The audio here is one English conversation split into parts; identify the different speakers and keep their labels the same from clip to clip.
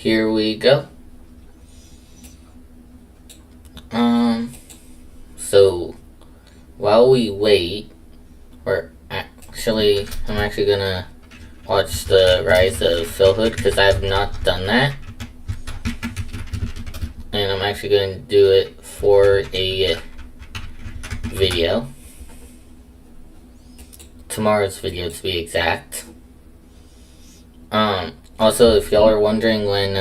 Speaker 1: here we go. So while we wait, I'm actually gonna watch the Rise of Philhood because I have not done that, and I'm actually gonna do it for a video. Tomorrow's video, to be exact. Also, if y'all are wondering when,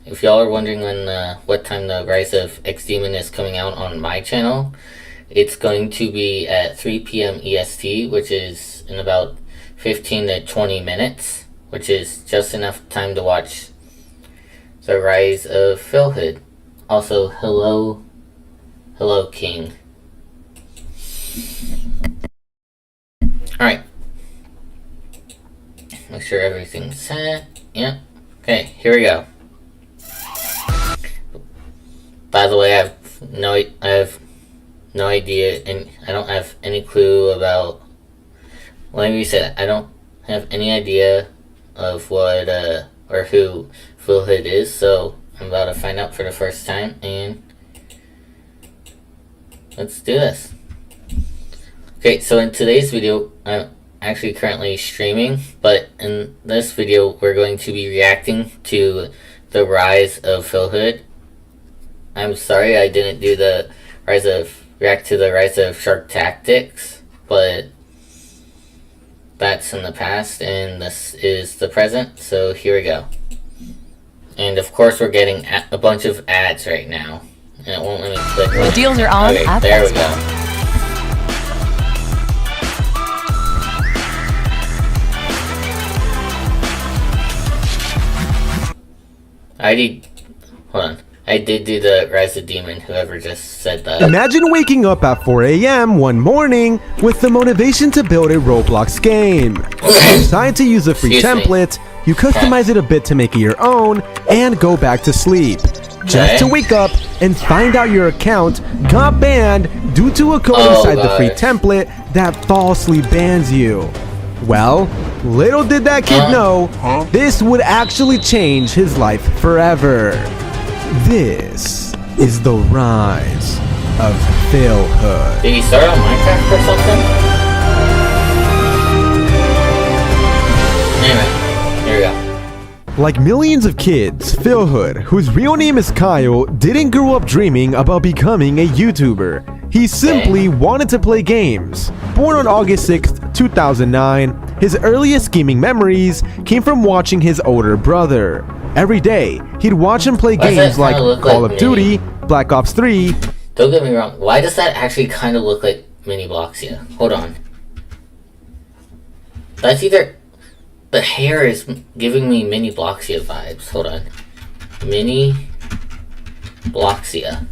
Speaker 1: if y'all are wondering when, what time the Rise of XDemon is coming out on my channel, it's going to be at 3 p.m. EST, which is in about 15 to 20 minutes, which is just enough time to watch the Rise of Philhood. Also, hello King. Alright. Make sure everything's set. Yep. Okay, here we go. By the way, I have no idea, and I don't have any clue about. Like you said, I don't have any idea of what or who Philhood is, so I'm about to find out for the first time, and let's do this. Okay, so in today's video, I'm actually currently streaming, but in this video, we're going to be reacting to the Rise of Philhood. I'm sorry I didn't do the react to the Rise of Shark Tactics, but that's in the past, and this is the present, so here we go. And of course, we're getting a bunch of ads right now, and it won't let me click.
Speaker 2: The deals are on.
Speaker 1: Okay, there we go. I did do the Rise of Demon, whoever just said that.
Speaker 3: Imagine waking up at 4 a.m. one morning with the motivation to build a Roblox game. You decide to use a free template, you customize it a bit to make it your own, and go back to sleep. Just to wake up and find out your account got banned due to a code inside the free template that falsely bans you. Well, little did that kid know, this would actually change his life forever. This is the rise of Philhood.
Speaker 1: Did he start on Minecraft or something? Anyway, here we go.
Speaker 3: Like millions of kids, Philhood, whose real name is Kyle, didn't grow up dreaming about becoming a YouTuber. He simply wanted to play games. Born on August 6th, 2009, his earliest gaming memories came from watching his older brother. Every day, he'd watch him play games like Call of Duty, Black Ops 3.
Speaker 1: Don't get me wrong, why does that actually kind of look like Mini Bloxia? Hold on. That's either... The hair is giving me Mini Bloxia vibes. Hold on. Mini Bloxia.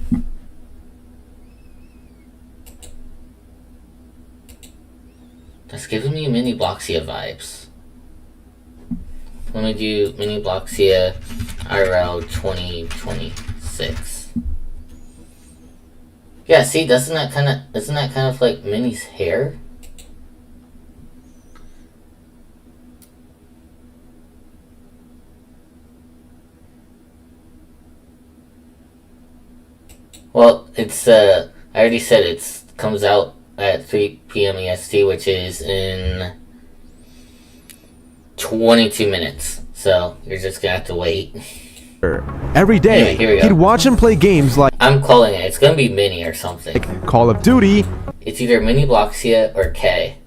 Speaker 1: That's giving me Mini Bloxia vibes. Let me do Mini Bloxia IRL 2026. Yeah, see, isn't that kind of like Minnie's hair? Well, it's I already said it comes out at 3 p.m. EST, which is in 22 minutes, so you're just gonna have to wait.
Speaker 3: Every day, he'd watch him play games like...
Speaker 1: I'm calling it. It's gonna be Mini or something.
Speaker 3: Call of Duty.
Speaker 1: It's either Mini Bloxia or K,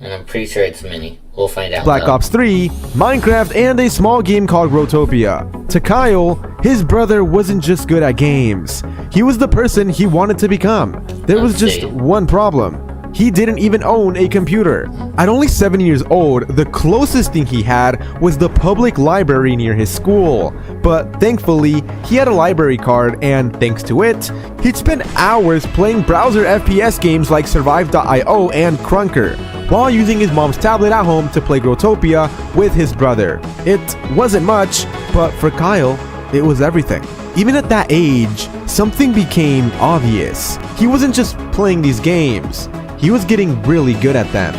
Speaker 1: and I'm pretty sure it's Mini. We'll find out.
Speaker 3: Black Ops 3, Minecraft, and a small game called Growtopia. To Kyle, his brother wasn't just good at games. He was the person he wanted to become. There was just one problem. He didn't even own a computer. At only 7 years old, the closest thing he had was the public library near his school. But thankfully, he had a library card, and thanks to it, he'd spend hours playing browser FPS games like Survive.io and Crunker, while using his mom's tablet at home to play Growtopia with his brother. It wasn't much, but for Kyle, it was everything. Even at that age, something became obvious. He wasn't just playing these games. He was getting really good at them.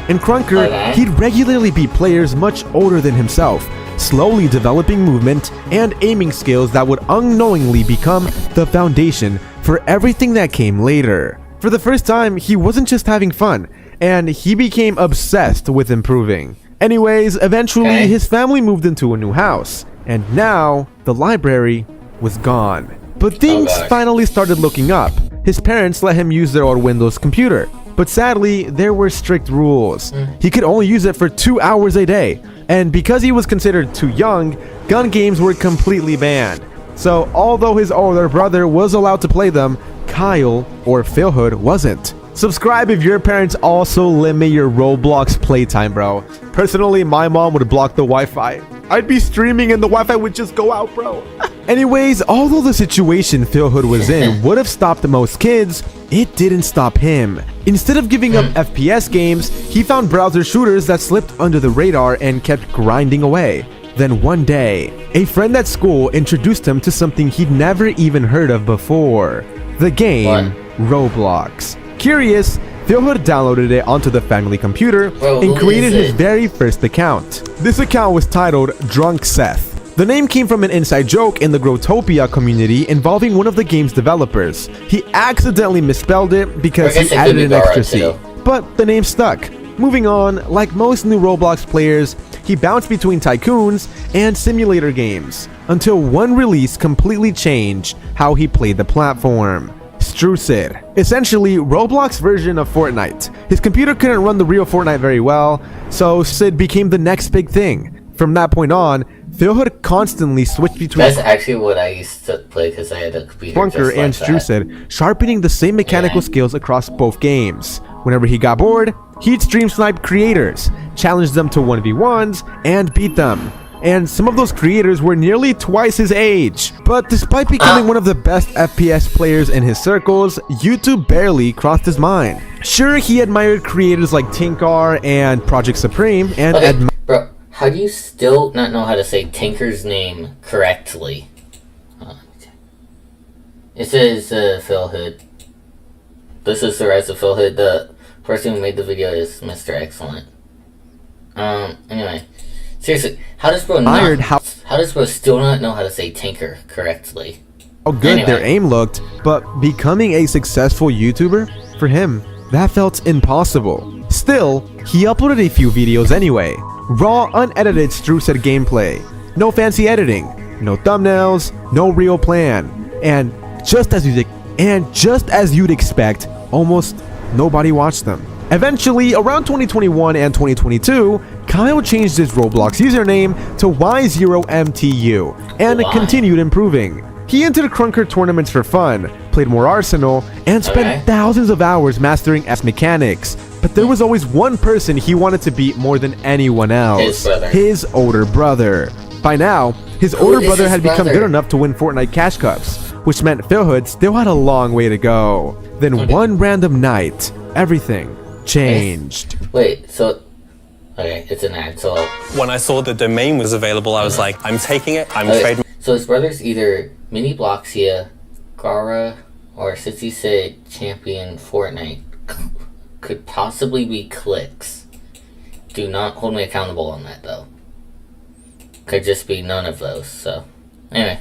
Speaker 3: In Krunker, he'd regularly beat players much older than himself, slowly developing movement and aiming skills that would unknowingly become the foundation for everything that came later. For the first time, he wasn't just having fun, and he became obsessed with improving. Anyways, eventually his family moved into a new house, and now the library was gone. But things finally started looking up. His parents let him use their old Windows computer, but sadly, there were strict rules. He could only use it for 2 hours a day, and because he was considered too young, gun games were completely banned. So although his older brother was allowed to play them, Kyle, or Philhood, wasn't. Subscribe if your parents also limit your Roblox playtime, bro. Personally, my mom would block the Wi-Fi. I'd be streaming and the Wi-Fi would just go out, bro. Anyways, although the situation Philhood was in would have stopped most kids, it didn't stop him. Instead of giving up FPS games, he found browser shooters that slipped under the radar and kept grinding away. Then one day, a friend at school introduced him to something he'd never even heard of before. The game Roblox. Curious, Philhood downloaded it onto the family computer and created his very first account. This account was titled Drunk Seth. The name came from an inside joke in the Growtopia community involving one of the game's developers. He accidentally misspelled it because he added an extra C, but the name stuck. Moving on, like most new Roblox players, he bounced between tycoons and simulator games, until one release completely changed how he played the platform. Sid, essentially Roblox version of Fortnite. His computer couldn't run the real Fortnite very well, so Sid became the next big thing. From that point on, Philhood constantly switched between
Speaker 1: That's actually what I used to play because I had a computer
Speaker 3: Krunker and Sid, sharpening the same mechanical skills across both games. Whenever he got bored, he'd stream snipe creators, challenge them to 1v1s, and beat them. And some of those creators were nearly twice his age. But despite becoming one of the best FPS players in his circles, YouTube barely crossed his mind. Sure, he admired creators like Tinkar and Project Supreme, and
Speaker 1: bro, how do you still not know how to say Tinker's name correctly? It says Philhood. This is the rise of Philhood. The person who made the video is Mr. Excellent. Anyway. Seriously, how does bro still not know how to say Tinker correctly?
Speaker 3: How good their aim looked, but becoming a successful YouTuber, for him, that felt impossible. Still, he uploaded a few videos anyway. Raw, unedited Strucid gameplay. No fancy editing, no thumbnails, no real plan. And just as you'd expect, almost nobody watched them. Eventually, around 2021 and 2022, Kyle changed his Roblox username to Y0MTU and continued improving. He entered Krunker tournaments for fun, played more Arsenal, and spent thousands of hours mastering S mechanics. But there was always one person he wanted to beat more than anyone else: his older brother. By now, his older brother had become good enough to win Fortnite Cash Cups, which meant Philhood still had a long way to go. Then one random night, everything changed.
Speaker 1: Wait, so okay, it's an ad. So
Speaker 2: when I saw the domain was available, I was like, I'm taking it. I'm trading.
Speaker 1: So his brother's either Mini Bloxia, Gara, or since he said champion Fortnite, could possibly be Clicks. Do not hold me accountable on that though. Could just be none of those. So anyway,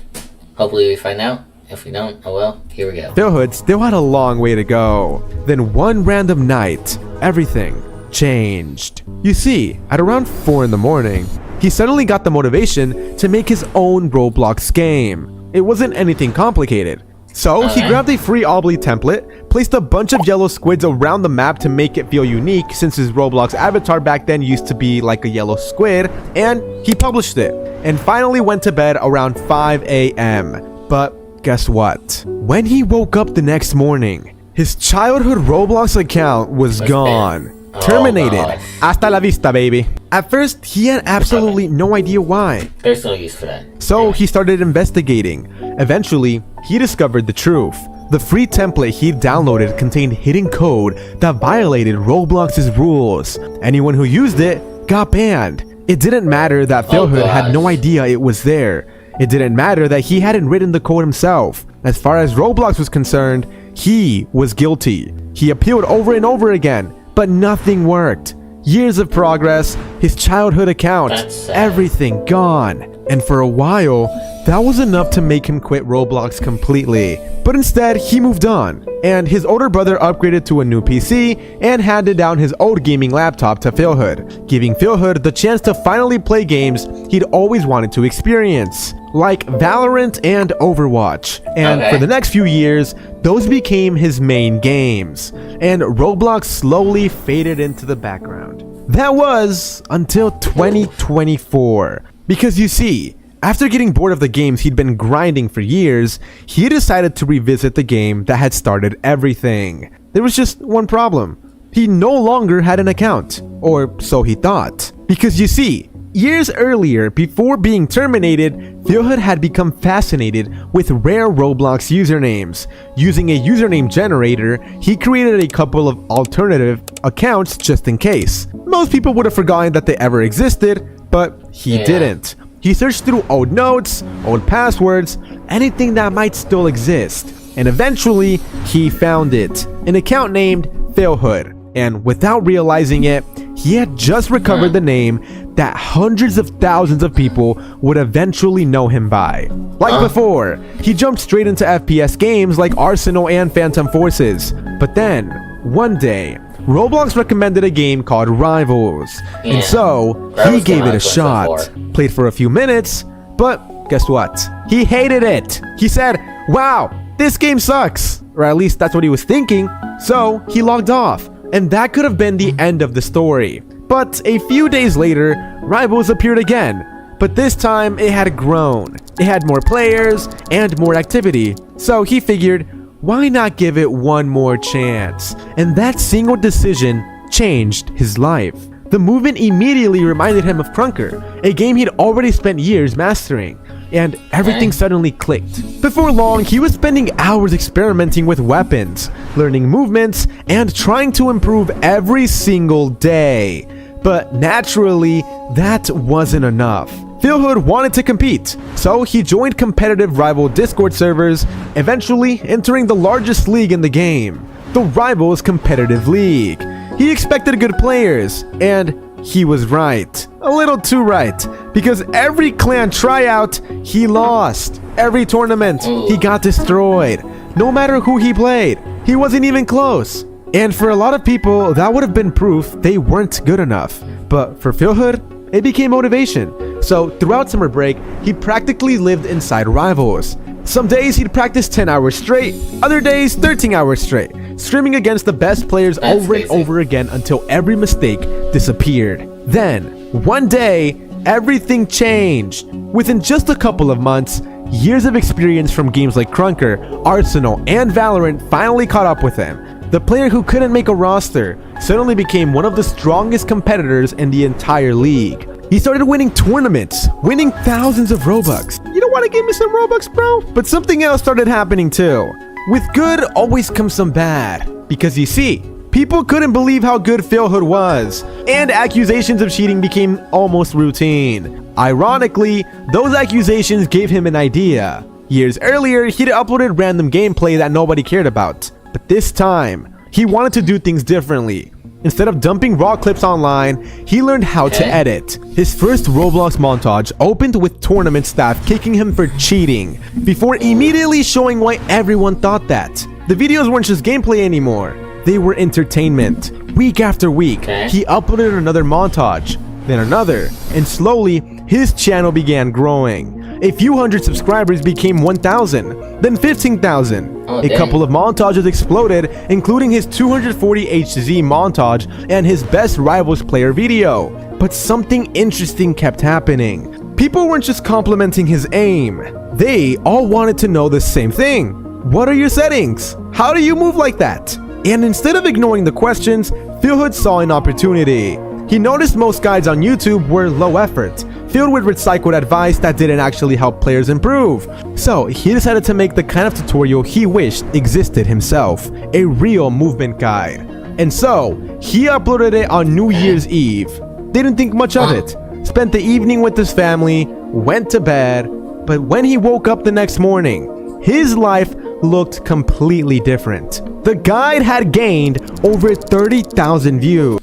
Speaker 1: hopefully we find out. If we don't, oh well, here we go.
Speaker 3: Philhood still had a long way to go. Then one random night, everything changed. You see, at around 4 in the morning, he suddenly got the motivation to make his own Roblox game. It wasn't anything complicated. So he grabbed a free Obly template, placed a bunch of yellow squids around the map to make it feel unique since his Roblox avatar back then used to be like a yellow squid, and he published it, and finally went to bed around 5 a.m. But guess what? When he woke up the next morning, his childhood Roblox account was gone. Terminated. Hasta la vista, baby. At first, he had absolutely no idea why.
Speaker 1: There's no use for that.
Speaker 3: So he started investigating. Eventually, he discovered the truth. The free template he downloaded contained hidden code that violated Roblox's rules. Anyone who used it got banned. It didn't matter that Philhood had no idea it was there. It didn't matter that he hadn't written the code himself. As far as Roblox was concerned, he was guilty. He appealed over and over again, but nothing worked. Years of progress, his childhood account,
Speaker 1: That's sad.
Speaker 3: everything gone. And for a while, that was enough to make him quit Roblox completely. But instead, he moved on, and his older brother upgraded to a new PC and handed down his old gaming laptop to Philhood, giving Philhood the chance to finally play games he'd always wanted to experience, like Valorant and Overwatch. And for the next few years, those became his main games, and Roblox slowly faded into the background. That was until 2024. Because you see, after getting bored of the games he'd been grinding for years, he decided to revisit the game that had started everything. There was just one problem. He no longer had an account, or so he thought. Because you see, years earlier, before being terminated, Philhood had become fascinated with rare Roblox usernames. Using a username generator, he created a couple of alternative accounts just in case. Most people would have forgotten that they ever existed, but he didn't. He searched through old notes, old passwords, anything that might still exist. And eventually, he found it. An account named Philhood. And without realizing it, he had just recovered the name that hundreds of thousands of people would eventually know him by. Like before, he jumped straight into FPS games like Arsenal and Phantom Forces. But then, one day, Roblox recommended a game called Rivals, and so he gave it a shot. Played for a few minutes, but guess what? He hated it. He said, "Wow, this game sucks." Or at least that's what he was thinking, so he logged off. And that could have been the end of the story. But a few days later, Rivals appeared again, but this time it had grown. It had more players and more activity, so he figured, why not give it one more chance? And that single decision changed his life. The movement immediately reminded him of Crunker, a game he'd already spent years mastering, and everything suddenly clicked. Before long, he was spending hours experimenting with weapons, learning movements, and trying to improve every single day. But naturally, that wasn't enough. Philhood wanted to compete, so he joined competitive rival Discord servers, eventually entering the largest league in the game, the Rivals Competitive League. He expected good players, and he was right. A little too right, because every clan tryout, he lost. Every tournament, he got destroyed. No matter who he played, he wasn't even close. And for a lot of people, that would have been proof they weren't good enough. But for Philhood, it became motivation. So throughout summer break, he practically lived inside Rivals. Some days he'd practice 10 hours straight, other days 13 hours straight, streaming against the best players over and over again until every mistake disappeared. Then, one day, everything changed. Within just a couple of months, years of experience from games like Crunker, Arsenal, and Valorant finally caught up with him. The player who couldn't make a roster suddenly became one of the strongest competitors in the entire league. He started winning tournaments, winning thousands of Robux. You don't want to give me some Robux, bro? But something else started happening too. With good always comes some bad. Because you see, people couldn't believe how good Philhood was, and accusations of cheating became almost routine. Ironically, those accusations gave him an idea. Years earlier, he'd uploaded random gameplay that nobody cared about. But this time, he wanted to do things differently. Instead of dumping raw clips online, he learned how to edit. His first Roblox montage opened with tournament staff kicking him for cheating, before immediately showing why everyone thought that. The videos weren't just gameplay anymore, they were entertainment. Week after week, he uploaded another montage, then another, and slowly, his channel began growing. A few hundred subscribers became 1,000, then 15,000. A couple of montages exploded, including his 240 HZ montage and his best Rivals player video. But something interesting kept happening. People weren't just complimenting his aim. They all wanted to know the same thing. What are your settings? How do you move like that? And instead of ignoring the questions, Philhood saw an opportunity. He noticed most guides on YouTube were low effort, filled with recycled advice that didn't actually help players improve. So he decided to make the kind of tutorial he wished existed himself, a real movement guide. And so he uploaded it on New Year's Eve. Didn't think much of it, spent the evening with his family, went to bed, but when he woke up the next morning, his life looked completely different. The guide had gained over 30,000 views.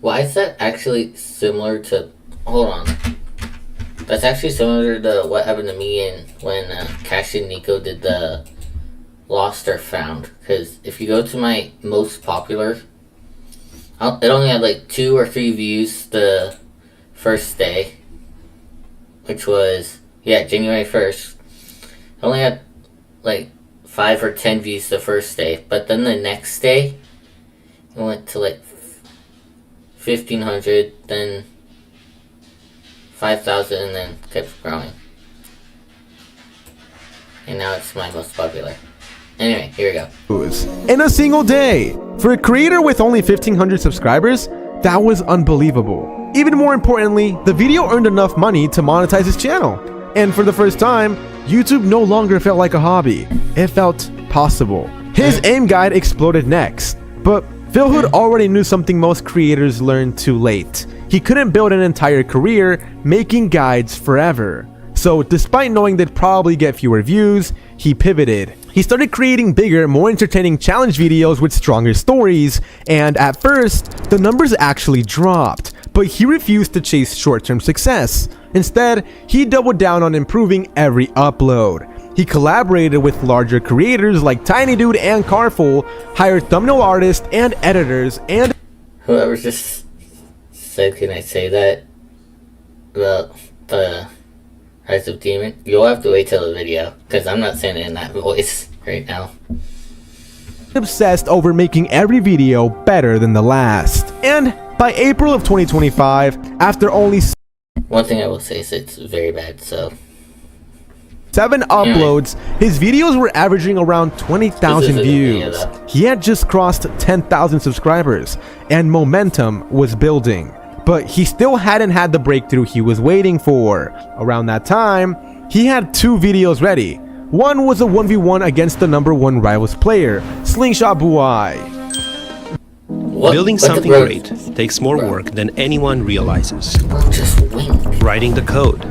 Speaker 1: Why is that actually similar to... Hold on. That's actually similar to what happened to me when Cash and Nico did the Lost or Found. Because if you go to my most popular, it only had like 2 or 3 views the first day. Which was, January 1st. I only had like 5 or 10 views the first day. But then the next day, it went to like 1,500, then 5,000, and then kept growing. And now it's my most popular. Anyway, here we go.
Speaker 3: In a single day. For a creator with only 1,500 subscribers, that was unbelievable. Even more importantly, the video earned enough money to monetize his channel. And for the first time, YouTube no longer felt like a hobby. It felt possible. His aim guide exploded next. But Phil Hood already knew something most creators learn too late. He couldn't build an entire career making guides forever. So despite knowing they'd probably get fewer views, he pivoted. He started creating bigger, more entertaining challenge videos with stronger stories, and at first, the numbers actually dropped, but he refused to chase short-term success. Instead, he doubled down on improving every upload. He collaborated with larger creators like Tiny Dude and Carful, hired thumbnail artists and editors, and
Speaker 1: whoever just said, can I say that? About the Rise of Demon? You'll have to wait till the video, because I'm not saying it in that voice right now.
Speaker 3: Obsessed over making every video better than the last. And by April of 2025, after only
Speaker 1: one thing I will say is it's very bad, so
Speaker 3: 7 uploads, his videos were averaging around 20,000 views. He had just crossed 10,000 subscribers, and momentum was building. But he still hadn't had the breakthrough he was waiting for. Around that time, he had 2 videos ready. One was a 1v1 against the #1 Rivals player, Slingshot Buai.
Speaker 2: Building something great takes more work than anyone realizes.
Speaker 1: Just wink.
Speaker 2: Writing the code.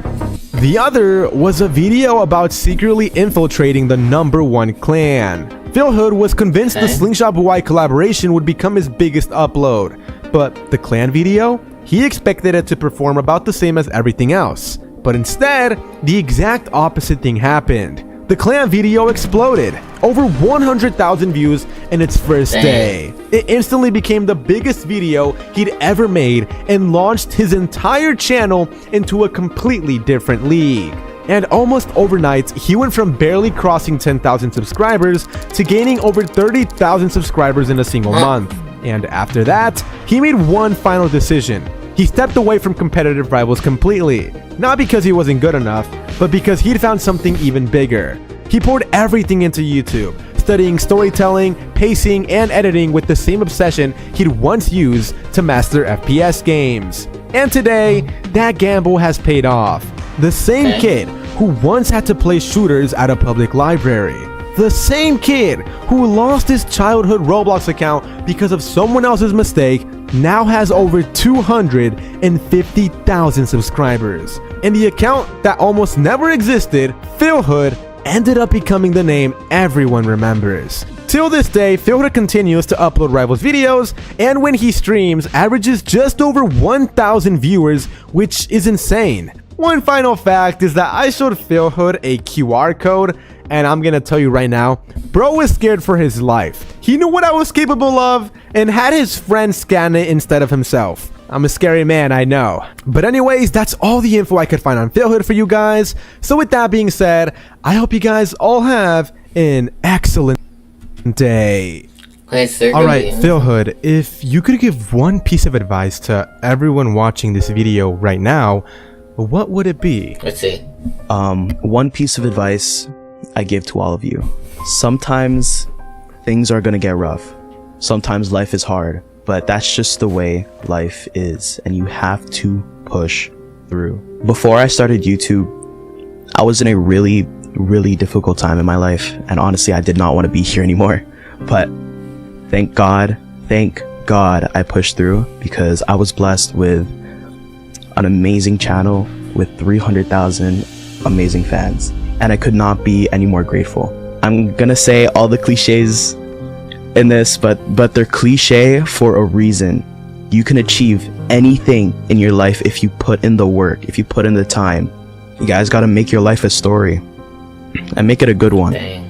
Speaker 3: The other was a video about secretly infiltrating the #1 clan. Phil Hood was convinced the Slingshot Buai collaboration would become his biggest upload. But the clan video? He expected it to perform about the same as everything else. But instead, the exact opposite thing happened. The clan video exploded. Over 100,000 views in its first day. It instantly became the biggest video he'd ever made and launched his entire channel into a completely different league. And almost overnight, he went from barely crossing 10,000 subscribers to gaining over 30,000 subscribers in a single month. And after that, he made one final decision. He stepped away from competitive rivals completely. Not because he wasn't good enough, but because he'd found something even bigger. He poured everything into YouTube, studying storytelling, pacing, and editing with the same obsession he'd once used to master FPS games. And today, that gamble has paid off. The same kid who once had to play shooters at a public library. The same kid who lost his childhood Roblox account because of someone else's mistake now has over 250,000 subscribers. And the account that almost never existed, Phil Hood, ended up becoming the name everyone remembers. Till this day, Phil Hood continues to upload Rivals videos, and when he streams, averages just over 1,000 viewers, which is insane. One final fact is that I showed Phil Hood a QR code, and I'm gonna tell you right now, bro was scared for his life. He knew what I was capable of and had his friend scan it instead of himself. I'm a scary man, I know. But anyways, that's all the info I could find on Phil Hood for you guys. So with that being said, I hope you guys all have an excellent day. Alright, Phil Hood, if you could give one piece of advice to everyone watching this video right now, what would it be?
Speaker 1: Let's see.
Speaker 4: One piece of advice I give to all of you. Sometimes things are gonna get rough. Sometimes life is hard, but that's just the way life is, and you have to push through. Before I started YouTube, I was in a really difficult time in my life, and honestly, I did not want to be here anymore. But thank God I pushed through, because I was blessed with an amazing channel with 300,000 amazing fans, and I could not be any more grateful. I'm gonna say all the cliches in this, but they're cliche for a reason. You can achieve anything in your life if you put in the work, if you put in the time. You guys gotta make your life a story. And make it a good one.
Speaker 1: Dang.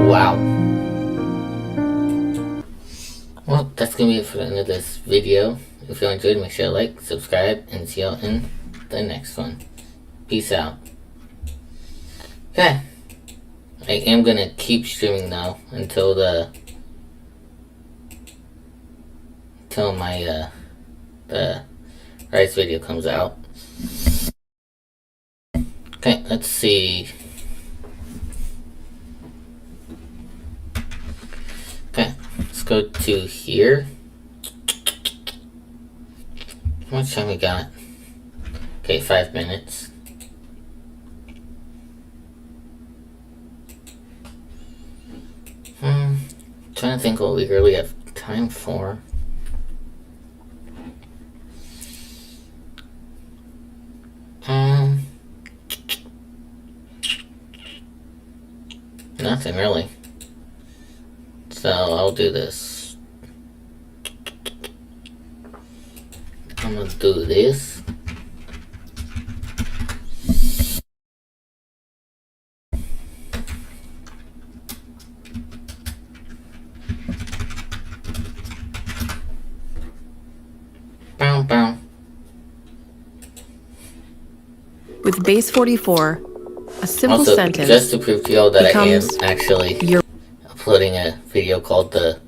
Speaker 1: Wow. Well, that's gonna be it for the end of this video. If you enjoyed, make sure to like, subscribe, and see y'all in the next one. Peace out. Okay. I am gonna keep streaming now until my the Rise video comes out. Okay, let's see. Okay, let's go to here. How much time we got? Okay, 5 minutes. Trying to think what we really have time for. Nothing really. So I'll do this. I'm gonna do this. Bow, bow.
Speaker 5: With base 44, a simple
Speaker 1: Also,
Speaker 5: sentence
Speaker 1: just to prove to y'all that I am
Speaker 5: becomes
Speaker 1: actually
Speaker 5: your
Speaker 1: uploading a video called The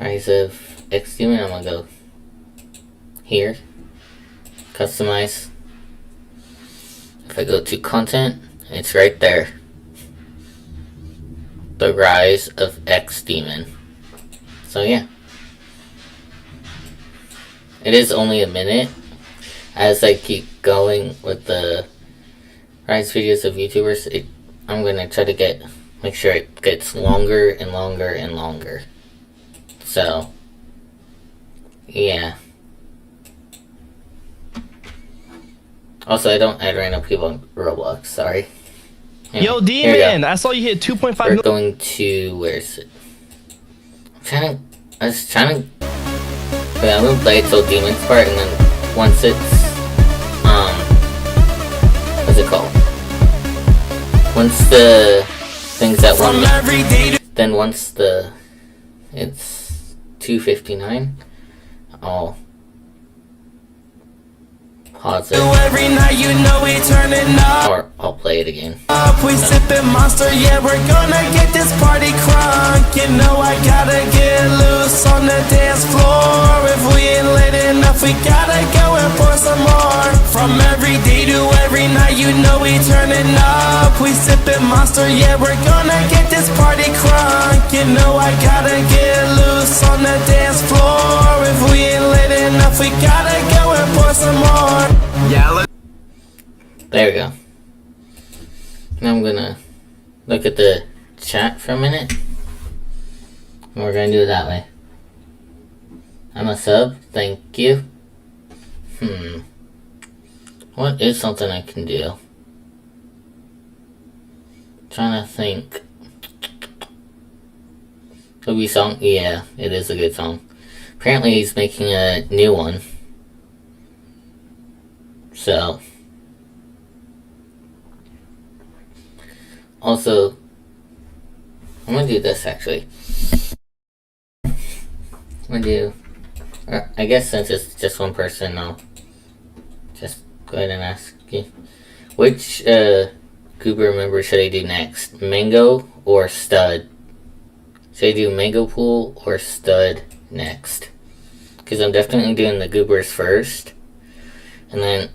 Speaker 1: Rise of XDemon, I'm gonna go here, customize. If I go to content, it's right there. The Rise of XDemon. So yeah. It is only a minute. As I keep going with the Rise videos of YouTubers, I'm gonna try to make sure it gets longer and longer and longer. So, yeah. Also, I don't add random people on Roblox, sorry. Anyway,
Speaker 6: Yo,
Speaker 1: here we go.
Speaker 6: Demon, I saw you hit 2.5
Speaker 1: We're
Speaker 6: million.
Speaker 1: going to, where is it? I was trying to, okay, I'm gonna play it till Demon's part, and then once it's, what's it called? Once the things that one, then once it's 2:59, I'll pause it,
Speaker 7: Every night you know we turning up.
Speaker 1: or I'll play it again.
Speaker 7: We sipping Monster, yeah, we're gonna get this party crunk. You know I gotta get loose on the dance floor. If we ain't lit enough, we gotta go and pour some more. From every day to every night, you know we turning up. We sipping Monster, yeah, we're gonna get this party crunk. You know I gotta get loose on the dance floor. If we ain't lit enough, we gotta go and pour some more. Yeah,
Speaker 1: There we go. Now I'm gonna look at the chat for a minute. And we're gonna do it that way. I'm a sub, thank you. What is something I can do? Trying to think. Toby song? Yeah, it is a good song. Apparently he's making a new one. So. Also, I'm gonna do this actually. I'm gonna do, I guess since it's just one person, I'll just go ahead and ask you. Which Goober member should I do next? Mango or Stud? Should I do Mango Pool or Stud next? Because I'm definitely doing the Goobers first. And then,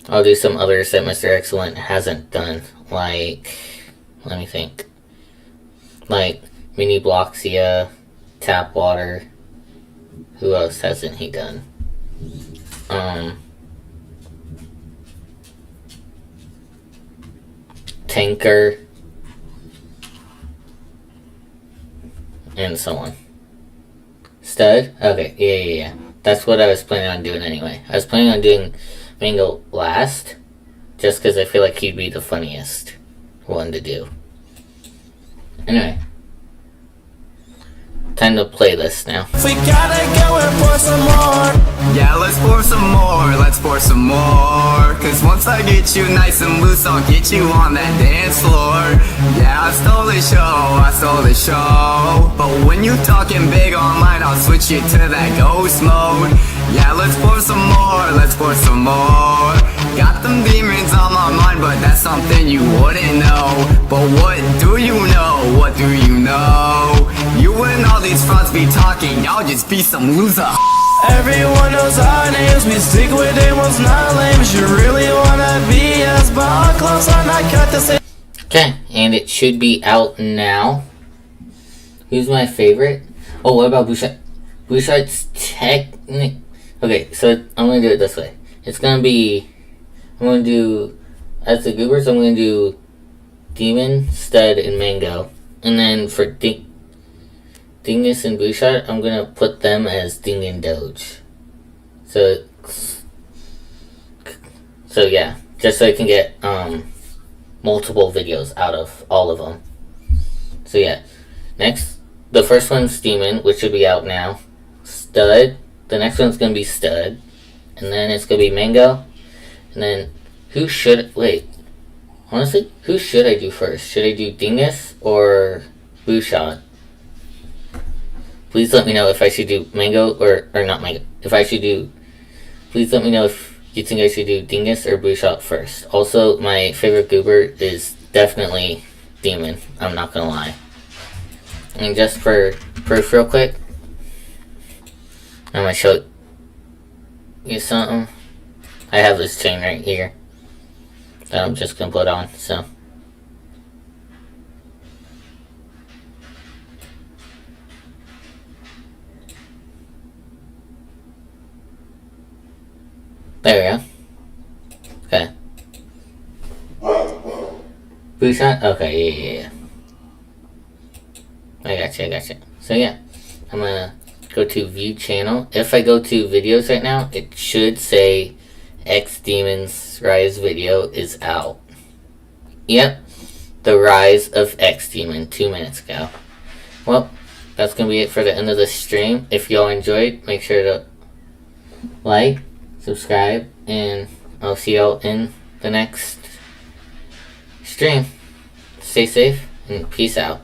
Speaker 1: I'll do some others that Mr. Excellent hasn't done, like, let me think, like Mini Bloxia, Tap Water. Who else hasn't he done? Tanker, and so on. Stud? Okay, yeah. That's what I was planning on doing anyway. I was planning on doing Mango last, just because I feel like he'd be the funniest one to do. Anyway, time to play this now.
Speaker 7: We gotta go and pour some more.
Speaker 6: Yeah, let's pour some more, let's pour some more. Cause once I get you nice and loose, I'll get you on that dance floor. Yeah, I stole the show. But when you talking big online, I'll switch you to that ghost mode. Yeah, let's pour some more, let's pour some more. Got them demons on my mind, but that's something you wouldn't know. But what do you know, what do you know? You and all these frauds be talking, y'all just be some loser.
Speaker 7: Everyone knows our names, we stick with it, one's not lame. You really wanna be us, but our clothes are not cut the same.
Speaker 1: Okay, and it should be out now. Who's my favorite? Oh, what about Bouchard? Bouchard's technic. Okay, so I'm gonna do it this way. It's gonna be. I'm gonna do. As the goobers, I'm gonna do Demon, Stud, and Mango. And then for Dingus and Bouchard, I'm gonna put them as Ding and Doge. So yeah, just so I can get multiple videos out of all of them. So yeah, next, the first one's Demon, which should be out now. Stud, the next one's gonna be Stud, and then it's gonna be Mango, and then who should I do first? Should I do Dingus or Bouchard? Please let me know if I should do Mango or not Mango. Please let me know if you think I should do Dingus or Bouchard first. Also, my favorite goober is definitely Demon. I'm not gonna lie. And just for proof real quick, I'm gonna show you something. I have this chain right here that I'm just gonna put on, so. There we go. Okay. Bouchard? Okay, yeah. I gotcha. So yeah, I'm gonna go to view channel. If I go to videos right now, it should say XDemon's Rise video is out. Yep, the Rise of XDemon 2 minutes ago. Well, that's gonna be it for the end of the stream. If y'all enjoyed, make sure to like, subscribe, and I'll see y'all in the next stream. Stay safe and peace out.